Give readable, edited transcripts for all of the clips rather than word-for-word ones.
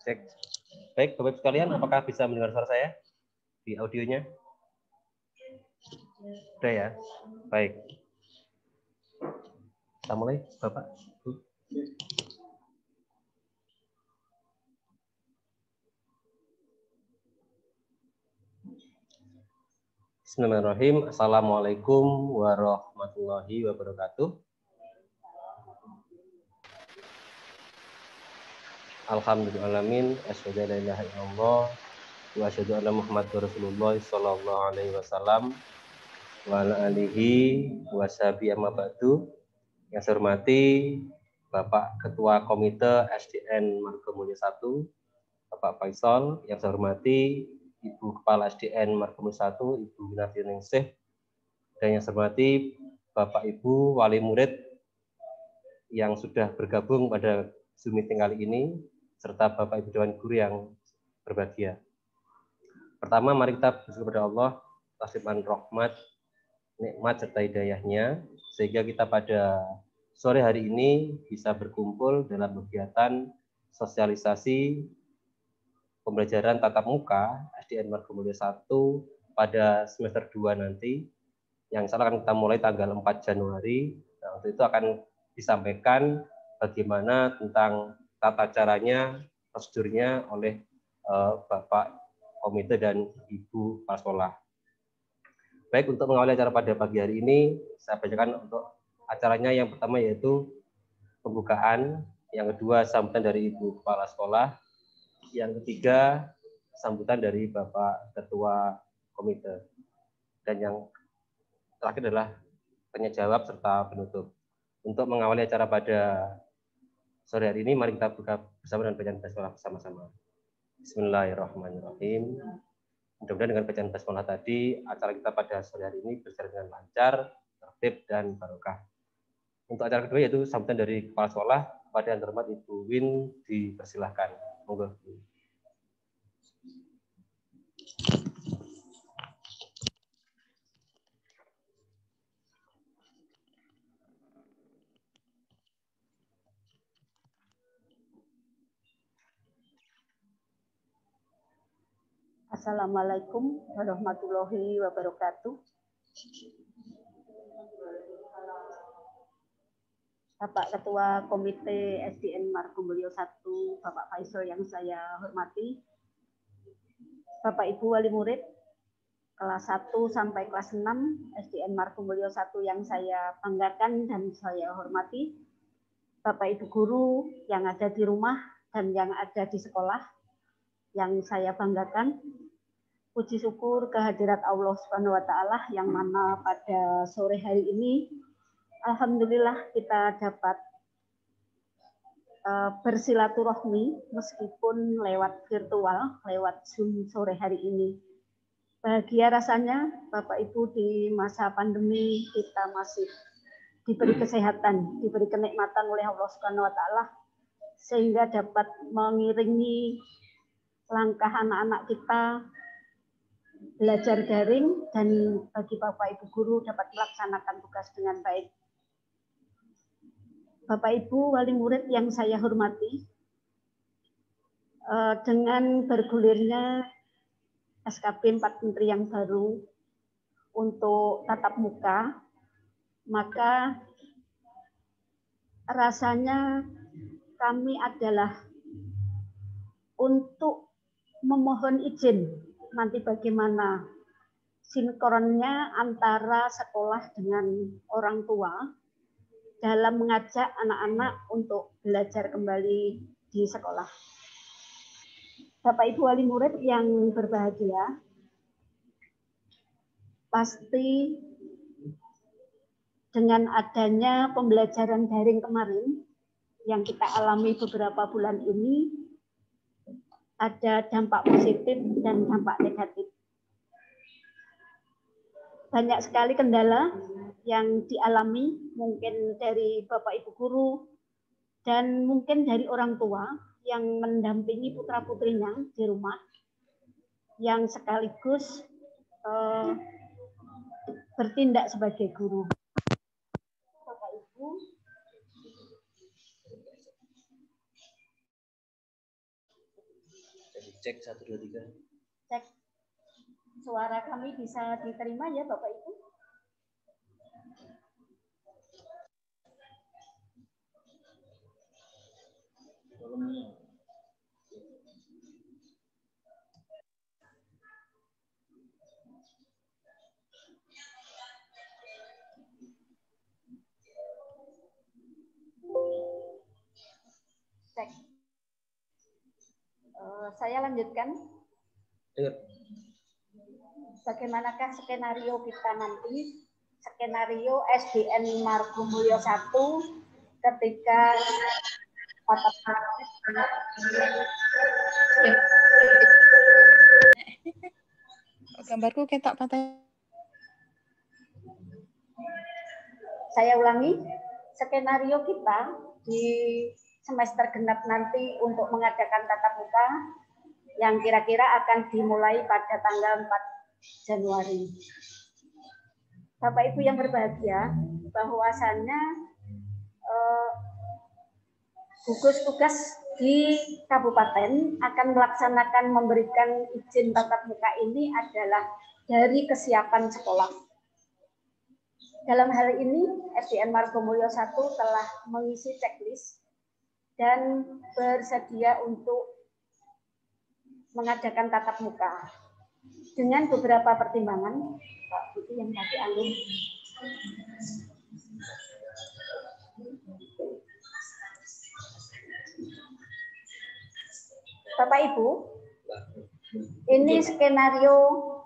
Cek. Baik, Bapak Ibu sekalian, apakah bisa mendengar suara saya di audionya? Sudah ya? Baik. Kita mulai, Bapak. Bu. Bismillahirrahmanirrahim. Assalamualaikum warahmatullahi wabarakatuh. Alhamdulillahirrahmanirrahim. Asyhadu an la ilaha illallah wa asyhadu anna Muhammadar Rasulullah sallallahu alaihi wasallam wa ala alihi wa sahbihi amma ba'du. Yang saya hormati Bapak Ketua Komite SDN Margomulyo 1, Bapak Faisal. Yang saya hormati Ibu Kepala SDN Margomulyo 1, Ibu Winarti Ningsih. Dan yang saya hormati Bapak Ibu Wali Murid yang sudah bergabung pada Zoom meeting kali ini, serta Bapak Ibu Dewan Guru yang berbahagia. Pertama, mari kita bersyukur kepada Allah atas limpahan rahmat, nikmat serta hidayahnya, sehingga kita pada sore hari ini bisa berkumpul dalam kegiatan sosialisasi pembelajaran tatap muka SDN Margomulyo 1 pada semester 2 nanti, yang akan kita mulai tanggal 4 Januari. Nah, untuk itu akan disampaikan bagaimana tentang tata caranya, prosedurnya oleh Bapak Komite dan Ibu Kepala Sekolah. Baik, untuk mengawali acara pada pagi hari ini, saya bacakan untuk acaranya. Yang pertama yaitu pembukaan, yang kedua sambutan dari Ibu Kepala Sekolah, yang ketiga sambutan dari Bapak Ketua Komite, dan yang terakhir adalah tanya jawab serta penutup. Untuk mengawali acara pada sore hari ini, mari kita buka bersama dengan bacaan basmalah bersama-sama. Bismillahirrahmanirrahim. Mudah-mudahan dengan bacaan basmalah tadi, acara kita pada sore hari ini berjalan dengan lancar, tertib, dan barokah. Untuk acara kedua yaitu sambutan dari Kepala Sekolah. Kepada yang terhormat Ibu Win, dipersilahkan. Monggo. Assalamualaikum warahmatullahi wabarakatuh. Bapak Ketua Komite SDN Margomulyo 1, Bapak Faisal yang saya hormati, Bapak Ibu Wali Murid kelas 1 sampai kelas 6 SDN Margomulyo 1 yang saya banggakan dan saya hormati, Bapak Ibu Guru yang ada di rumah dan yang ada di sekolah yang saya banggakan. Puji syukur kehadirat Allah Subhanahu wa taala yang mana pada sore hari ini alhamdulillah kita dapat bersilaturahmi meskipun lewat virtual, lewat Zoom sore hari ini. Bahagia rasanya Bapak Ibu di masa pandemi kita masih diberi kesehatan, diberi kenikmatan oleh Allah Subhanahu wa taala sehingga dapat mengiringi langkah anak-anak kita belajar daring dan bagi Bapak Ibu Guru dapat melaksanakan tugas dengan baik. Bapak Ibu Wali Murid yang saya hormati, dengan bergulirnya SKP 4 Menteri yang baru untuk tatap muka, maka rasanya kami adalah untuk memohon izin nanti bagaimana sinkronnya antara sekolah dengan orang tua dalam mengajak anak-anak untuk belajar kembali di sekolah. Bapak Ibu Wali Murid yang berbahagia, pasti dengan adanya pembelajaran daring kemarin yang kita alami beberapa bulan ini, ada dampak positif dan dampak negatif. Banyak sekali kendala yang dialami mungkin dari Bapak Ibu Guru dan mungkin dari orang tua yang mendampingi putra-putrinya di rumah, yang sekaligus bertindak sebagai guru. Bapak Ibu, Cek 1 2 3. Cek. Suara kami bisa diterima ya Bapak Ibu? Cek. Saya lanjutkan. Bagaimanakah skenario kita nanti? Skenario SDN Margomulyo 1 ketika gambarku ketok patah. Saya ulangi, skenario kita di semester genap nanti untuk mengadakan tatap muka yang kira-kira akan dimulai pada tanggal 4 Januari. Bapak Ibu yang berbahagia, bahwasannya gugus tugas di kabupaten akan melaksanakan memberikan izin tatap muka ini adalah dari kesiapan sekolah. Dalam hal ini, SDN Margomulyo 1 telah mengisi checklist dan bersedia untuk mengadakan tatap muka dengan beberapa pertimbangan. Pak Putih yang tadi alun. Bapak Ibu, ini skenario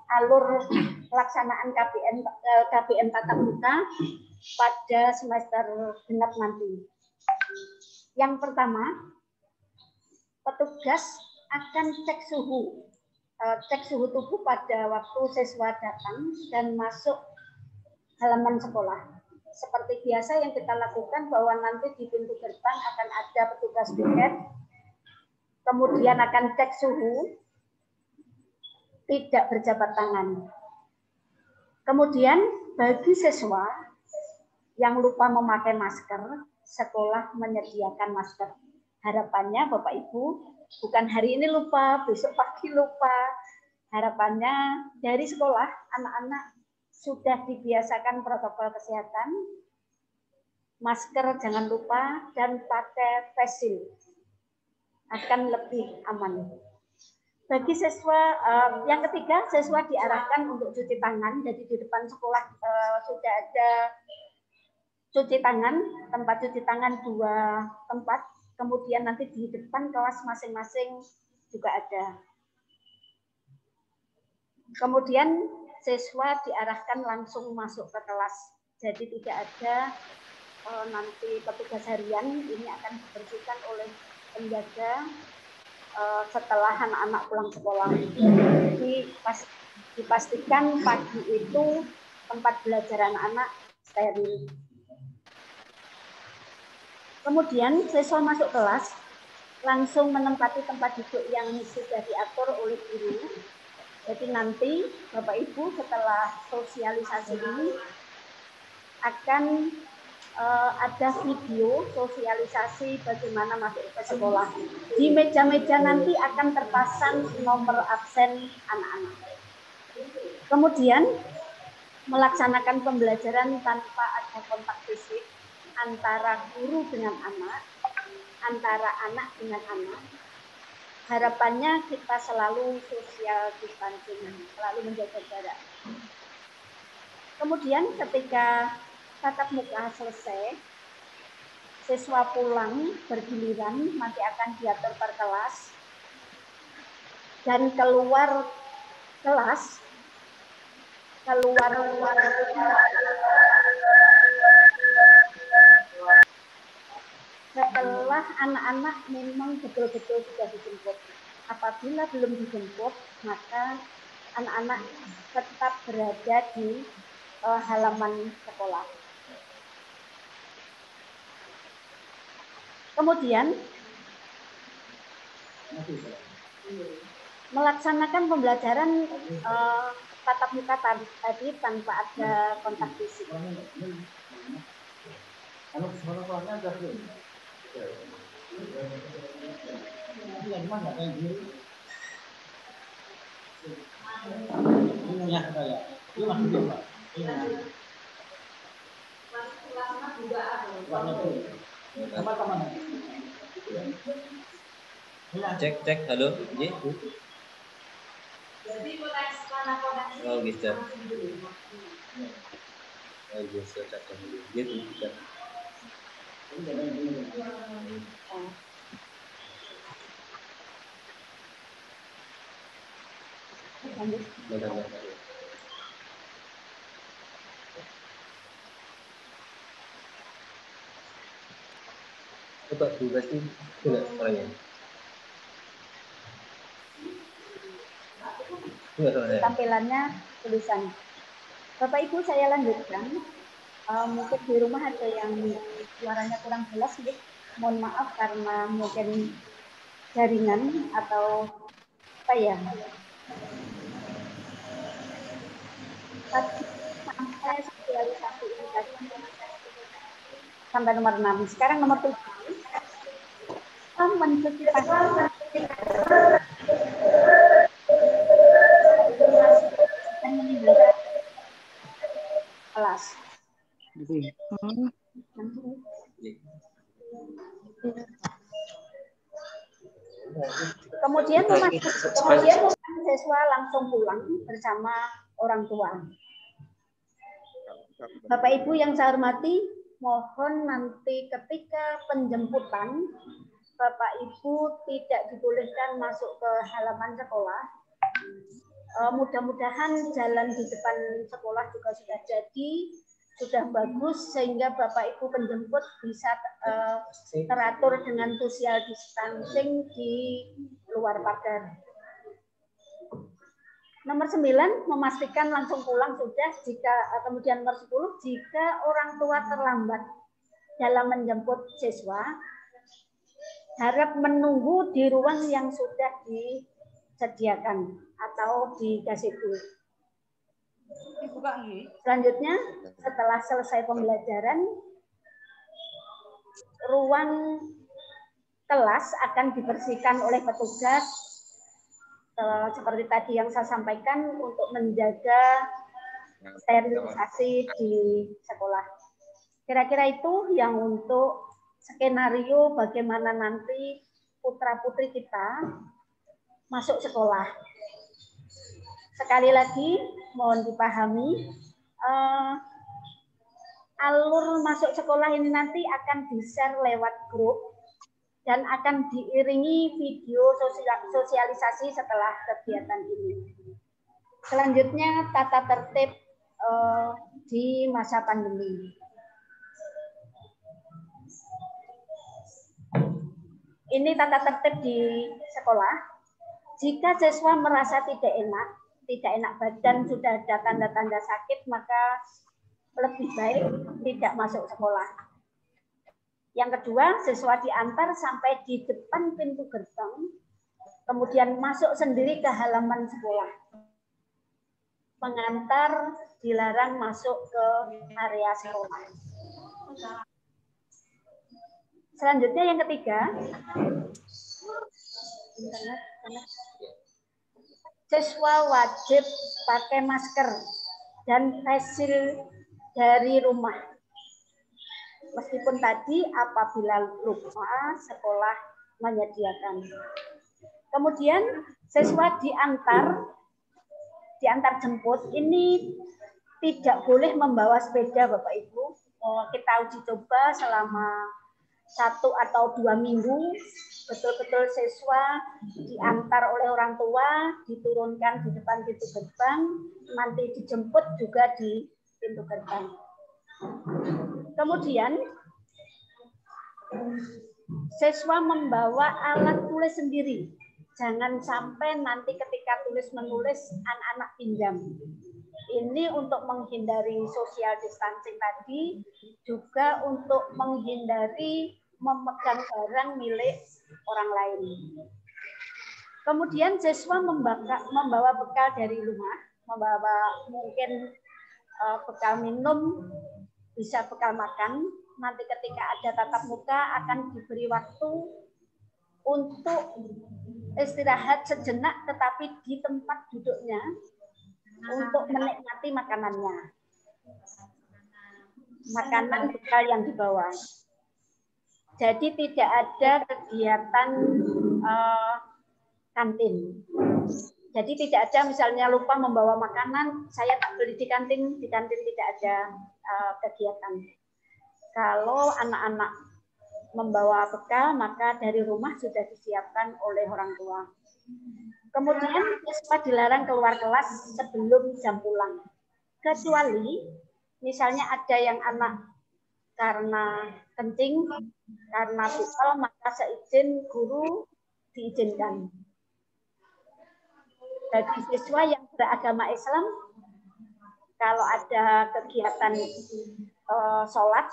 alur pelaksanaan KBM tatap muka pada semester genap nanti. Yang pertama, petugas akan cek suhu tubuh pada waktu siswa datang dan masuk halaman sekolah. Seperti biasa yang kita lakukan bahwa nanti di pintu gerbang akan ada petugas piket, kemudian akan cek suhu, tidak berjabat tangan. Kemudian bagi siswa yang lupa memakai masker, sekolah menyediakan masker. Harapannya Bapak Ibu, bukan hari ini lupa, besok pagi lupa. Harapannya dari sekolah, anak-anak sudah dibiasakan protokol kesehatan, masker jangan lupa, dan pakai face shield. Akan lebih aman. Bagi siswa, yang ketiga, siswa diarahkan untuk cuci tangan. Jadi di depan sekolah sudah ada cuci tangan, tempat cuci tangan 2 tempat. Kemudian nanti di depan kelas masing-masing juga ada. Kemudian siswa diarahkan langsung masuk ke kelas. Jadi tidak ada nanti petugas harian, ini akan dibersihkan oleh penjaga setelah anak-anak pulang sekolah. Dipastikan pagi itu tempat belajar anak-anak steril. Kemudian siswa masuk kelas langsung menempati tempat duduk yang sudah diatur oleh guru. Jadi nanti Bapak Ibu setelah sosialisasi ini akan ada video sosialisasi bagaimana masuk ke sekolah. Di meja-meja nanti akan terpasang nomor absen anak-anak. Kemudian melaksanakan pembelajaran tanpa ada kontak fisik antara guru dengan anak, antara anak dengan anak. Harapannya kita selalu social distancing, selalu menjaga jarak. Kemudian ketika tatap muka selesai, siswa pulang bergiliran, nanti akan diatur per kelas, dan keluar kelas, setelah anak-anak memang betul-betul sudah dijemput. Apabila belum dijemput, maka anak-anak tetap berada di halaman sekolah. Kemudian melaksanakan pembelajaran tatap muka tadi tanpa ada kontak fisik. Cek, halo, iya. Oh gitu. Oh gitu, gitu. Coba tugas ini tidak soalnya. Tampilannya tulisan. Bapak Ibu saya lanjutkan. Mungkin di rumah ada yang suaranya kurang jelas, mohon maaf karena mungkin jaringan atau apa ya. Sampai sosialisasi ini tadi sampai nomor 6. Sekarang nomor 7. Mensosialisasi dan meninggalkan kelas. Kemudian siswa langsung pulang bersama orang tua. Bapak Ibu yang saya hormati, mohon nanti ketika penjemputan Bapak Ibu tidak dibolehkan masuk ke halaman sekolah. Mudah-mudahan jalan di depan sekolah juga sudah jadi, sudah bagus sehingga Bapak Ibu penjemput bisa teratur dengan social distancing di luar pagar. Nomor 9, memastikan langsung pulang sudah. Kemudian nomor 10, jika orang tua terlambat dalam menjemput siswa, harap menunggu di ruang yang sudah disediakan atau dikasih dulu. Selanjutnya, setelah selesai pembelajaran, ruang kelas akan dibersihkan oleh petugas seperti tadi yang saya sampaikan untuk menjaga sterilisasi di sekolah. Kira-kira itu yang untuk skenario bagaimana nanti putra-putri kita masuk sekolah. Sekali lagi mohon dipahami, alur masuk sekolah ini nanti akan di-share lewat grup dan akan diiringi video sosialisasi setelah kegiatan ini. Selanjutnya tata tertib di masa pandemi. Ini tata tertib di sekolah. Jika siswa merasa tidak enak badan, sudah ada tanda-tanda sakit, maka lebih baik tidak masuk sekolah. Yang kedua, siswa diantar sampai di depan pintu gerbang, kemudian masuk sendiri ke halaman sekolah. Pengantar dilarang masuk ke area sekolah. Selanjutnya yang ketiga, siswa wajib pakai masker dan face shield dari rumah. Meskipun tadi apabila lupa sekolah menyediakan. Kemudian siswa diantar jemput ini tidak boleh membawa sepeda Bapak Ibu. Kita uji coba selama 1 atau 2 minggu, betul-betul siswa diantar oleh orang tua, diturunkan di depan pintu gerbang, nanti dijemput juga di pintu gerbang. Kemudian siswa membawa alat tulis sendiri. Jangan sampai nanti ketika tulis-menulis anak-anak pinjam. Ini untuk menghindari social distancing tadi, juga untuk menghindari memegang barang milik orang lain. Kemudian siswa membawa bekal dari rumah, membawa mungkin bekal minum, bisa bekal makan. Nanti ketika ada tatap muka akan diberi waktu untuk istirahat sejenak, tetapi di tempat duduknya untuk menikmati makanannya. Makanan bekal yang dibawa. Jadi tidak ada kegiatan kantin. Jadi tidak ada misalnya lupa membawa makanan, saya tak beli di kantin tidak ada kegiatan. Kalau anak-anak membawa bekal, maka dari rumah sudah disiapkan oleh orang tua. Kemudian siswa dilarang keluar kelas sebelum jam pulang. Kecuali misalnya ada yang anak karena kencing, karena pukul, maka seizin guru diizinkan. Bagi siswa yang beragama Islam, kalau ada kegiatan sholat,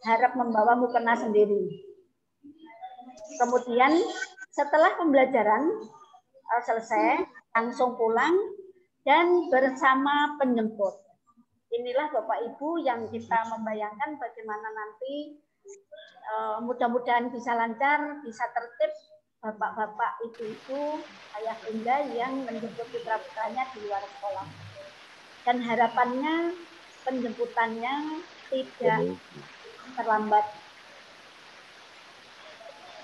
harap membawa mukena sendiri. Kemudian setelah pembelajaran selesai, langsung pulang dan bersama penjemput. Inilah Bapak Ibu yang kita membayangkan bagaimana nanti mudah-mudahan bisa lancar, bisa tertib bapak-bapak ibu-ibu, ayah bunda yang menjemput putra-putranya di luar sekolah. Dan harapannya penjemputannya tidak terlambat.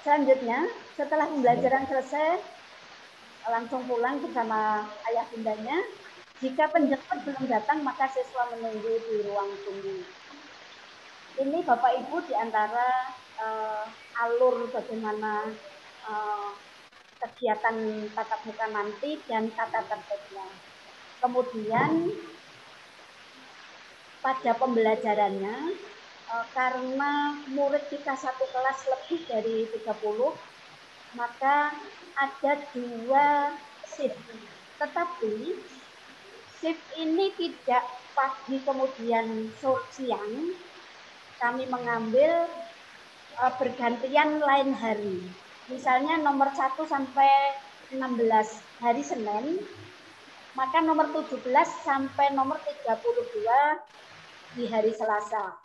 Selanjutnya, setelah pembelajaran selesai, langsung pulang bersama ayah bundanya. Jika penjemput belum datang, maka siswa menunggu di ruang tunggu. Ini Bapak Ibu di antara alur bagaimana kegiatan tatap muka nanti dan tata tertibnya. Kemudian pada pembelajarannya, karena murid kita satu kelas lebih dari 30, maka ada 2 shift. Tetapi shift ini tidak pagi kemudian siang, kami mengambil bergantian lain hari. Misalnya nomor 1 sampai 16 hari Senin, maka nomor 17 sampai nomor 32 di hari Selasa.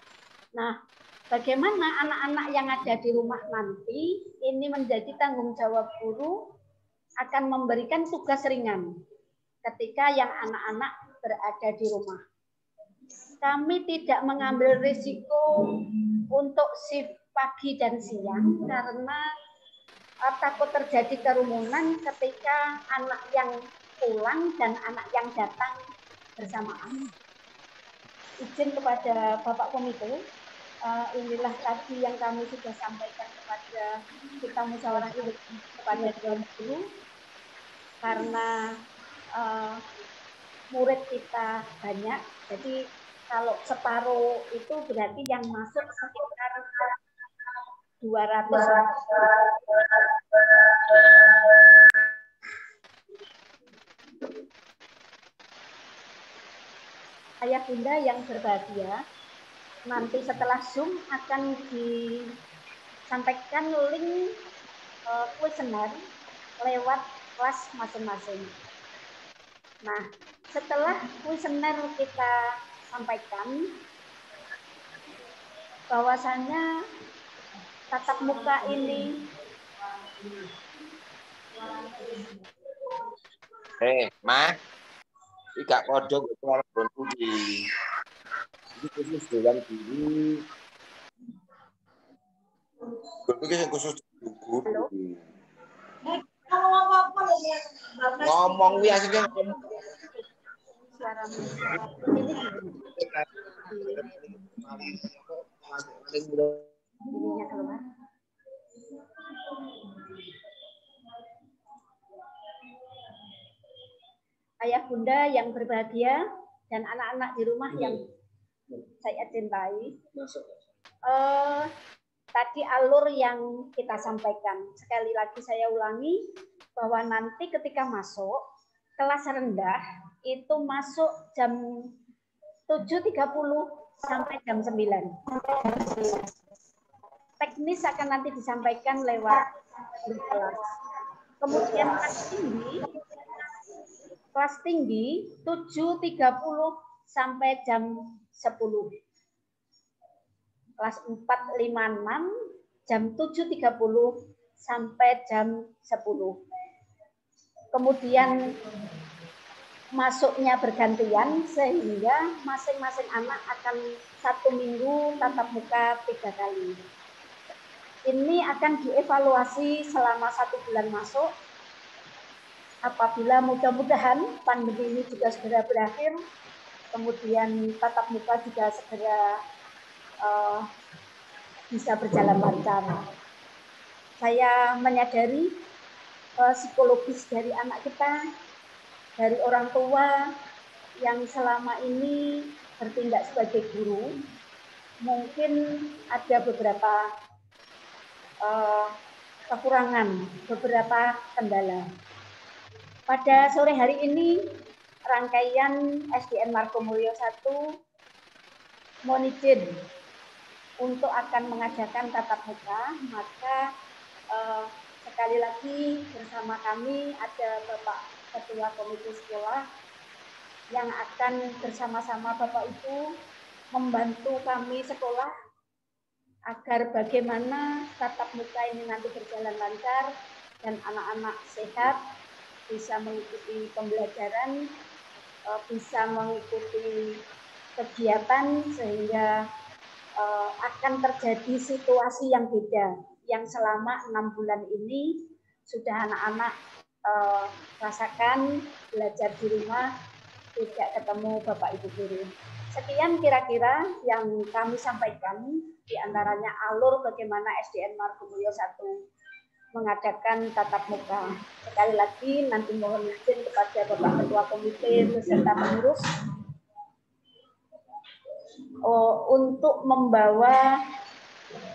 Nah, bagaimana anak-anak yang ada di rumah nanti, ini menjadi tanggung jawab guru akan memberikan tugas ringan ketika yang anak-anak berada di rumah. Kami tidak mengambil risiko untuk shift pagi dan siang karena takut terjadi kerumunan ketika anak yang pulang dan anak yang datang bersamaan. Izin kepada Bapak Komite, inilah tadi yang kami sudah sampaikan kepada kita musyawarah kepada Dewan Guru, karena murid kita banyak, jadi kalau separuh itu berarti yang masuk sekitar 200. Ayah bunda yang berbahagia, nanti setelah Zoom akan disampaikan link kuesioner lewat kelas masing-masing. Nah, setelah kuesioner kita sampaikan, bahwasannya tatap muka ini Ma, tidak kodok itu orang berbudi. Ini khusus dewan guru. Berpikir khusus guru. Ngomong biasanya ngomong. Ayah bunda yang berbahagia dan anak-anak di rumah yang saya cintai, tadi alur yang kita sampaikan. Sekali lagi saya ulangi bahwa nanti ketika masuk kelas rendah itu masuk jam 7.30 sampai jam 9. Teknis akan nanti disampaikan lewat kelas. Kemudian kelas tinggi 7.30 sampai jam 10. Kelas 4, 5, 6 jam 7.30 sampai jam 10. Kemudian masuknya bergantian sehingga masing-masing anak akan 1 minggu tatap muka 3 kali. Ini akan dievaluasi selama 1 bulan masuk. Apabila mudah-mudahan pandemi ini juga segera berakhir, kemudian tatap muka juga segera bisa berjalan lancar. Saya menyadari psikologis dari anak kita, dari orang tua yang selama ini bertindak sebagai guru, mungkin ada beberapa kekurangan, beberapa kendala. Pada sore hari ini, rangkaian SDN Margomulyo 1 mohon izin untuk akan mengadakan tatap muka, maka sekali lagi bersama kami ada Bapak Ketua Komite Sekolah yang akan bersama-sama Bapak Ibu membantu kami sekolah agar bagaimana tatap muka ini nanti berjalan lancar dan anak-anak sehat, bisa mengikuti pembelajaran, bisa mengikuti kegiatan sehingga akan terjadi situasi yang beda yang selama 6 bulan ini sudah anak-anak rasakan belajar di rumah, tidak ketemu Bapak Ibu guru. Sekian kira-kira yang kami sampaikan, diantaranya alur bagaimana SDN Margomulyo 1 mengadakan tatap muka. Sekali lagi nanti mohon izin kepada Bapak Ketua Komite beserta pengurus untuk membawa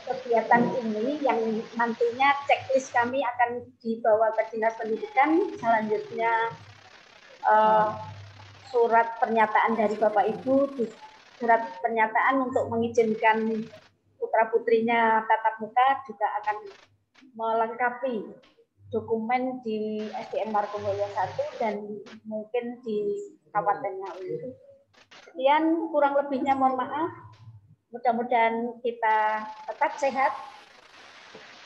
kegiatan ini yang nantinya checklist kami akan dibawa ke Dinas Pendidikan, selanjutnya surat pernyataan dari Bapak Ibu, surat pernyataan untuk mengizinkan putra-putrinya tatap muka juga akan melengkapi dokumen di SDN Margomulyo 1 dan mungkin di Kabupaten Ngawi. Sekian, kurang lebihnya mohon maaf. Mudah-mudahan kita tetap sehat.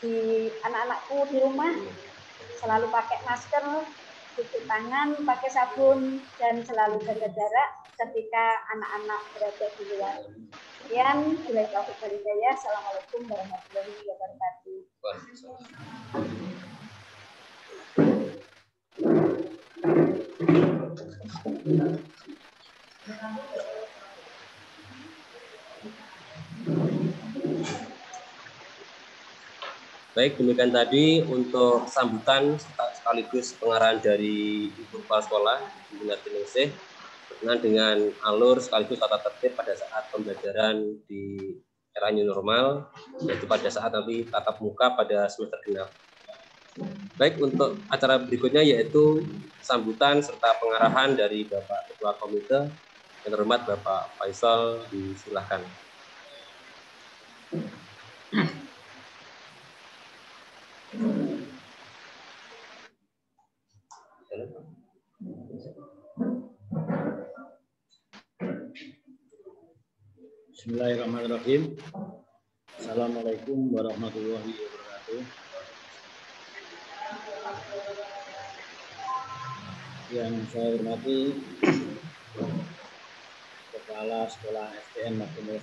Di anak-anakku di rumah selalu pakai masker, cuci tangan, pakai sabun, dan selalu jaga jarak ketika anak-anak berada di luar. Sekian, billahi taufiq wal hidayah. Assalamualaikum warahmatullahi wabarakatuh. Baik, demikian tadi untuk sambutan sekaligus pengarahan dari Ibu Kepala Sekolah Dinas Pendidikan berkenaan dengan alur sekaligus tata tertib pada saat pembelajaran di era new normal, yaitu pada saat nanti tatap muka pada semester genap. Baik, untuk acara berikutnya yaitu sambutan serta pengarahan dari Bapak Ketua Komite yang terhormat Bapak Faisal, disilakan. Bismillahirrahmanirrahim. Assalamualaikum warahmatullahi wabarakatuh. Yang saya hormati Kepala Sekolah SDN Margomulyo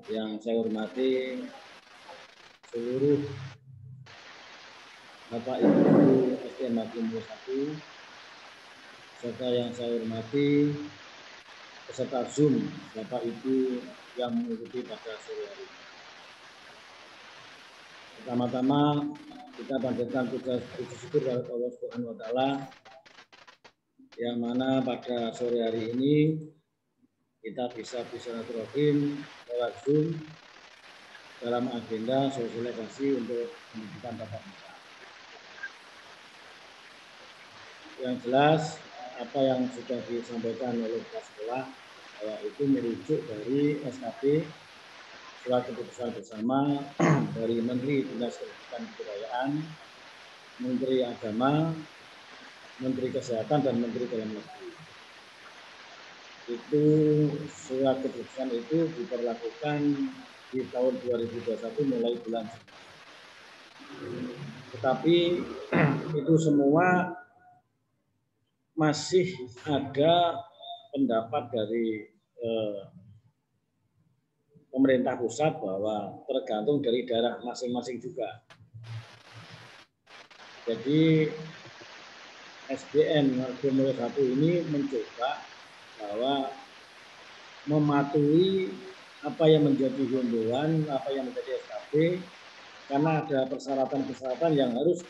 1, yang saya hormati seluruh Bapak Ibu SDN Margomulyo 1, serta yang saya hormati peserta Zoom Bapak Ibu yang mengikuti pada sore hari. Pertama-tama kita panjatkan puji syukur kepada Allah Subhanahu wa taala yang mana pada sore hari ini kita bisa bersilaturahim lewat Zoom dalam agenda sosialisasi untuk pendidikan tatap muka. Yang jelas apa yang sudah disampaikan oleh kepala sekolah itu merujuk dari SKP surat keputusan bersama dari Menteri Dinas Pendidikan dan Kebudayaan, Menteri Agama, Menteri Kesehatan, dan Menteri Dalam Negeri. Itu surat keputusan itu diperlakukan di tahun 2021 mulai bulan Januari. Tetapi itu semua masih ada pendapat dari pemerintah pusat bahwa tergantung dari daerah masing-masing juga. Jadi SDN Margomulyo 1 ini mencoba bahwa mematuhi apa yang menjadi himbauan, apa yang menjadi SKP, karena ada persyaratan-persyaratan yang harus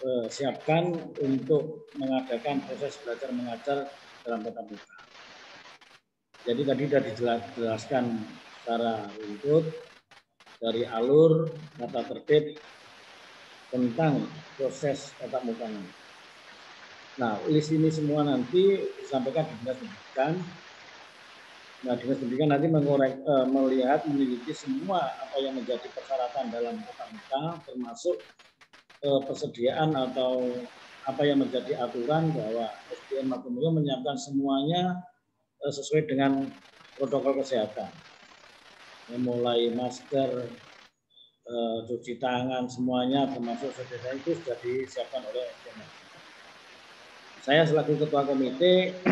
disiapkan untuk mengadakan proses belajar mengajar dalam tatap muka. Jadi tadi sudah dijelaskan secara runtut dari alur, tata tertib tentang proses tatap muka. Nah, list ini semua nanti disampaikan di Dinas Pendidikan. Nah, Dinas Pendidikan nanti melihat, meneliti semua apa yang menjadi persyaratan dalam tatap muka, termasuk persediaan atau apa yang menjadi aturan bahwa SDN Margomulyo menyiapkan semuanya sesuai dengan protokol kesehatan. Mulai masker, cuci tangan, semuanya termasuk sesuai itu sudah disiapkan oleh SDN. Saya selaku ketua komite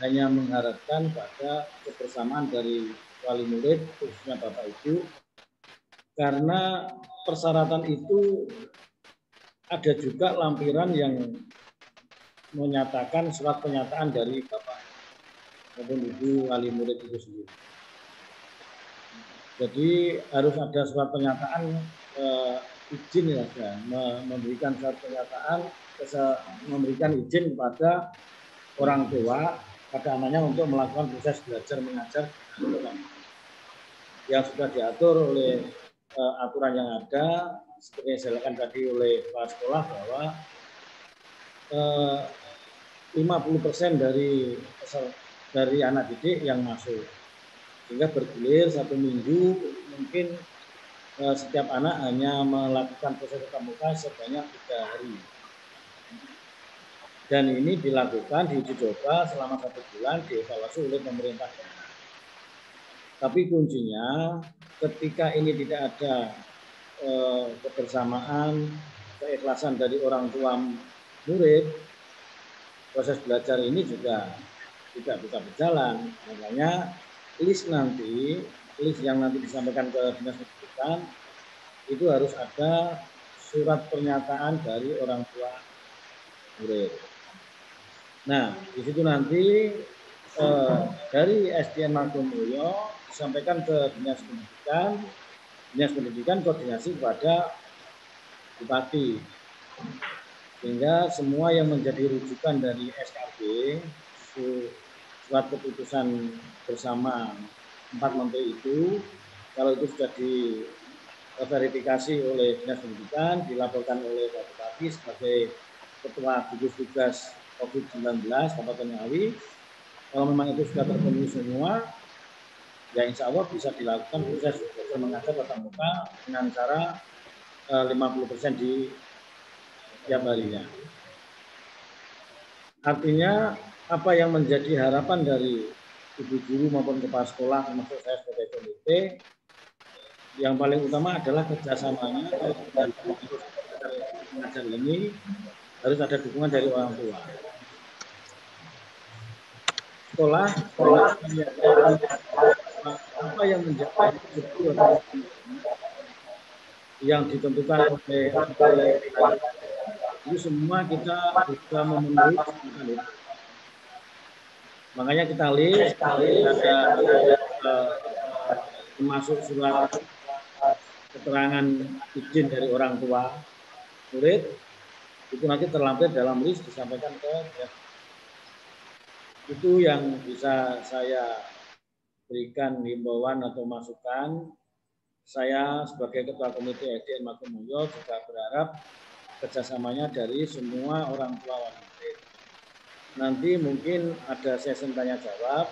hanya mengharapkan pada kebersamaan dari wali murid, khususnya Bapak Ibu, karena persyaratan itu ada juga lampiran yang menyatakan surat pernyataan dari Bapak maupun Ibu wali murid itu sendiri. Jadi harus ada surat pernyataan izin ya, memberikan surat pernyataan, memberikan izin kepada orang tua pada anaknya untuk melakukan proses belajar mengajar yang sudah diatur oleh aturan yang ada, seperti yang dijelaskan tadi oleh kepala sekolah bahwa 50% dari anak didik yang masuk, sehingga bergulir 1 minggu mungkin setiap anak hanya melakukan proses tatap muka sebanyak 3 hari. Dan ini dilakukan diuji coba selama 1 bulan, dievaluasi oleh pemerintah daerah. Tapi kuncinya ketika ini tidak ada kebersamaan, keikhlasan dari orang tua murid, proses belajar ini juga tidak bisa berjalan. Makanya list yang nanti disampaikan ke Dinas Pendidikan itu harus ada surat pernyataan dari orang tua murid. Nah, di situ nanti dari SDN Margomulyo disampaikan ke Dinas Pendidikan koordinasi kepada Bupati, sehingga semua yang menjadi rujukan dari SKP, surat keputusan bersama 4 menteri itu, kalau itu sudah diverifikasi oleh Dinas Pendidikan, dilaporkan oleh Pak Bupati sebagai Ketua Gugus Tugas COVID-19 Kabupaten Ngawi, kalau memang itu sudah terpenuhi semua, ya insya Allah bisa dilakukan proses belajar mengajar tatap muka dengan cara 50% di tiap harinya. Artinya apa yang menjadi harapan dari ibu guru maupun kepala sekolah termasuk saya sebagai komite, yang paling utama adalah kerjasamanya dan mengajar ini harus ada dukungan dari orang tua. Sekolah apa yang menjadi yang ditentukan oleh itu semua kita bisa memenuhi. Makanya kita list ada termasuk surat keterangan izin dari orang tua murid, itu nanti terlampir dalam list disampaikan ke ya. Itu yang bisa saya berikan himbauan atau masukan. Saya sebagai Ketua Komite SDN Margomulyo juga berharap kerjasamanya dari semua orang tua wali murid. Nanti mungkin ada sesi tanya jawab,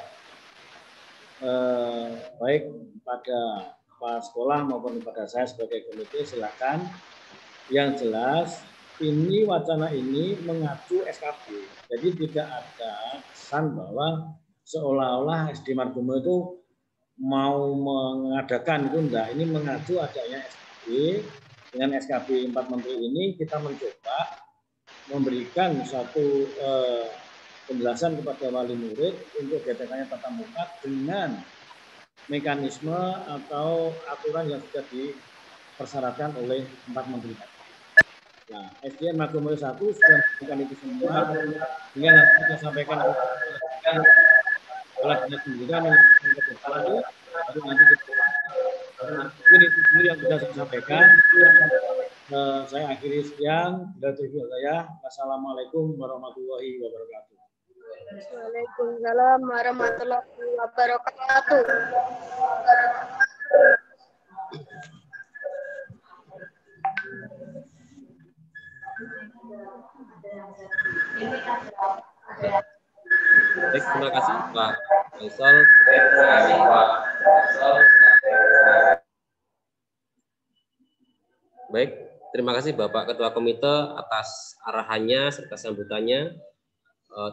baik pada kepala sekolah maupun pada saya sebagai komite, silakan. Yang jelas ini wacana ini mengacu SKP, jadi tidak ada kesan bahwa seolah-olah SD Margomulyo itu mau mengadakan itu enggak. Ini mengacu adanya SKP. Dengan SKP 4 menteri ini kita mencoba memberikan satu penjelasan kepada wali murid untuk GTK-nya tatap muka dengan mekanisme atau aturan yang sudah dipersyaratkan oleh 4 menteri. Nah, SDN Magomulyo 1 sudah memberikan itu semua, sehingga nanti kita sampaikan ke Kepala Dinas Pendidikan yang ke depan itu, baru nanti kita ini dulu yang sudah saya sampaikan. Saya akhiri sekian. Wassalamualaikum warahmatullahi wabarakatuh. Waalaikumsalam warahmatullahi wabarakatuh. Baik, terima kasih Pak Faisal. Baik, terima kasih Bapak Ketua Komite atas arahannya serta sambutannya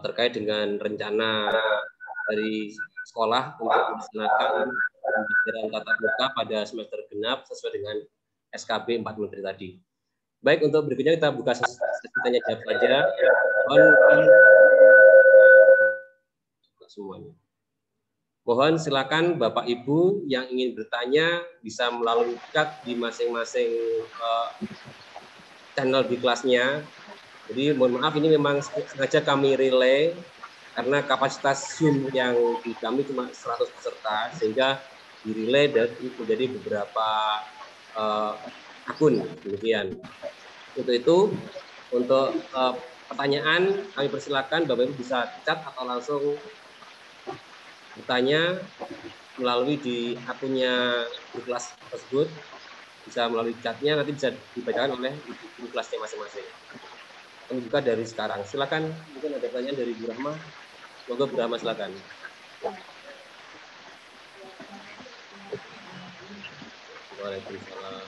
terkait dengan rencana dari sekolah untuk melaksanakan pembelajaran tatap muka pada semester genap sesuai dengan SKB 4 Menteri tadi. Baik, untuk berikutnya kita buka sesi tanya jawab saja. Semuanya. Mohon silakan Bapak Ibu yang ingin bertanya bisa melalui chat di masing-masing channel di kelasnya. Jadi mohon maaf ini memang sengaja kami relay karena kapasitas Zoom yang di kami cuma 100 peserta sehingga di relay dan menjadi beberapa akun demikian. Untuk itu untuk pertanyaan kami persilakan Bapak Ibu bisa chat atau langsung bertanya melalui di akunnya di kelas tersebut, bisa melalui chatnya nanti bisa dibacakan oleh di kelasnya masing-masing. Kami buka dari sekarang. Silakan, mungkin ada pertanyaan dari Bu Rahma. Semoga Bu Rahma silakan. Waalaikumsalam.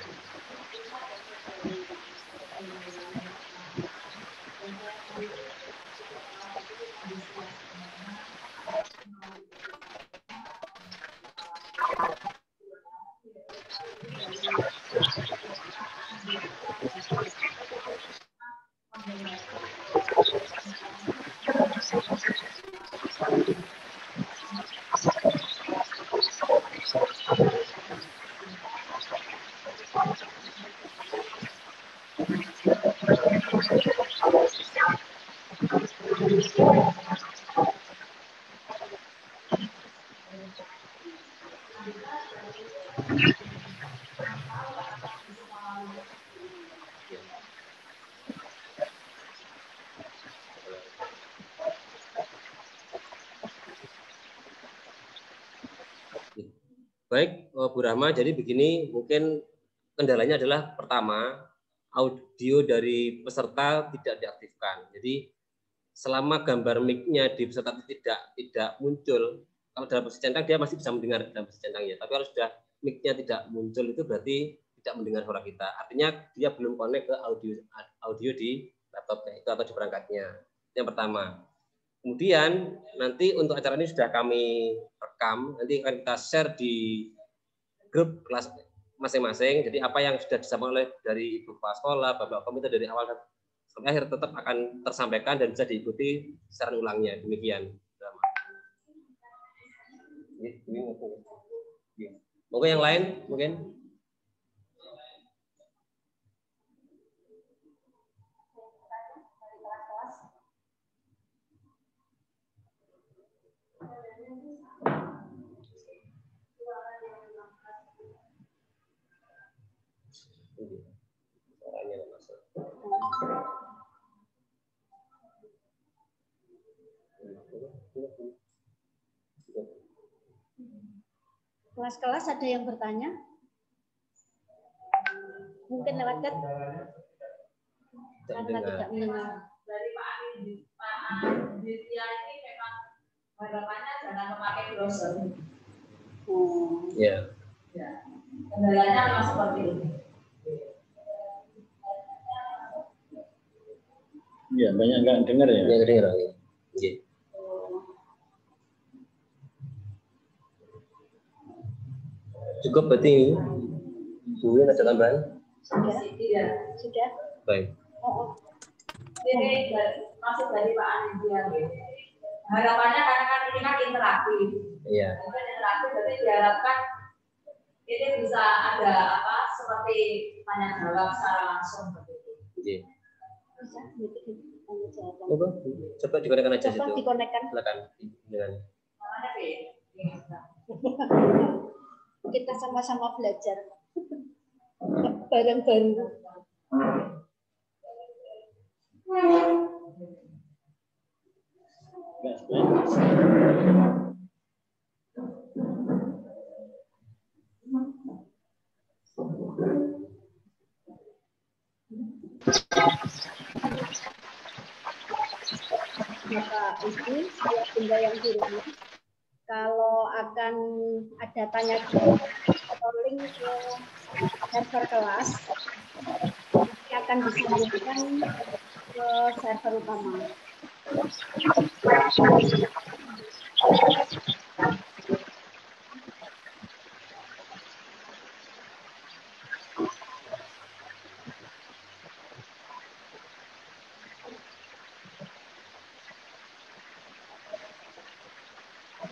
Baik, Bu Rahma, jadi begini, mungkin kendalanya adalah pertama, audio dari peserta tidak diaktifkan. Jadi selama gambar mic-nya di peserta tidak muncul, kalau dalam posisi centang dia masih bisa mendengar dalam posisi centangnya, tapi kalau sudah mic-nya tidak muncul itu berarti tidak mendengar suara kita. Artinya dia belum connect ke audio di laptopnya itu atau di perangkatnya. Yang pertama. Kemudian nanti untuk acara ini sudah kami rekam, nanti akan kita share di grup kelas masing-masing. Jadi apa yang sudah disampaikan oleh dari Ibu Kepala Sekolah, Bapak Komite dari awal sampai akhir tetap akan tersampaikan dan bisa diikuti secara ulangnya. Demikian. Mungkin yang lain, mungkin. Kelas-kelas ada yang bertanya? Mungkin lewat chat? Karena tidak mendengar. Dari Pak Aditya ini memang harapannya jangan memakai browser. Ya. Ya. Kendalanya memang seperti ini. Iya, banyak nggak dengar ya? Nggak dengar. Iya. Cukup berarti Bu, ada tambahan? Sudah. Iya. Sudah. Baik. Ini masuk dari Pak Anindya. Harapannya karena kan ini kan interaktif. Iya. Interaktif berarti diharapkan ini bisa ada apa seperti tanya jawab secara langsung begitu. Iya. Coba Coba dikonekkan aja coba situ. dikonekkan. Silakan dengan. Kita sama-sama belajar bareng-bareng. Bapak Ibu, saya Bunda yang dirahmati, kalau akan ada tanya jawab atau link ke server kelas, nanti akan disambungkan ke server utama.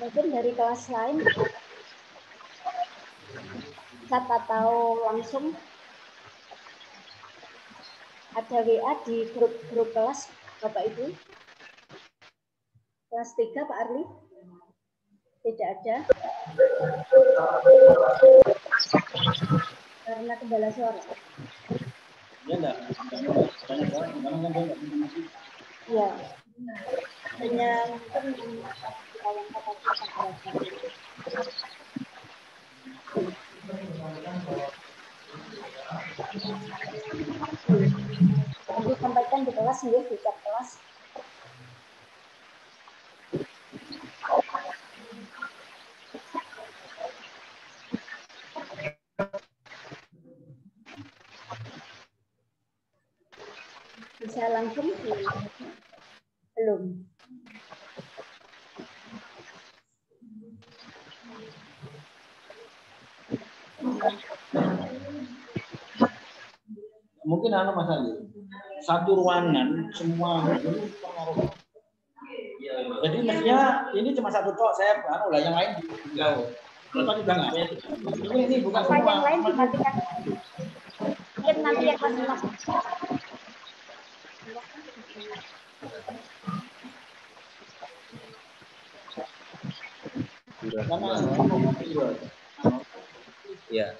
Mungkin dari kelas lain chat atau langsung ada WA di grup kelas Bapak Ibu. Kelas 3 Pak Arli? Tidak ada. Karena kendala suara. Ya enggak. Ya. Hanya mungkin yang kata disampaikan di kelas ya, di chat kelas. Bisa langsung belum? Mungkin Mas Ali, satu ruangan semua ini pengaruh. Jadi mestinya ini cuma satu tok, saya lah yang lain jauh. Kalau juga nggak, ini bukan apa semua. yang lain dimatikan? Mungkin nanti ya kelas 6. Ya.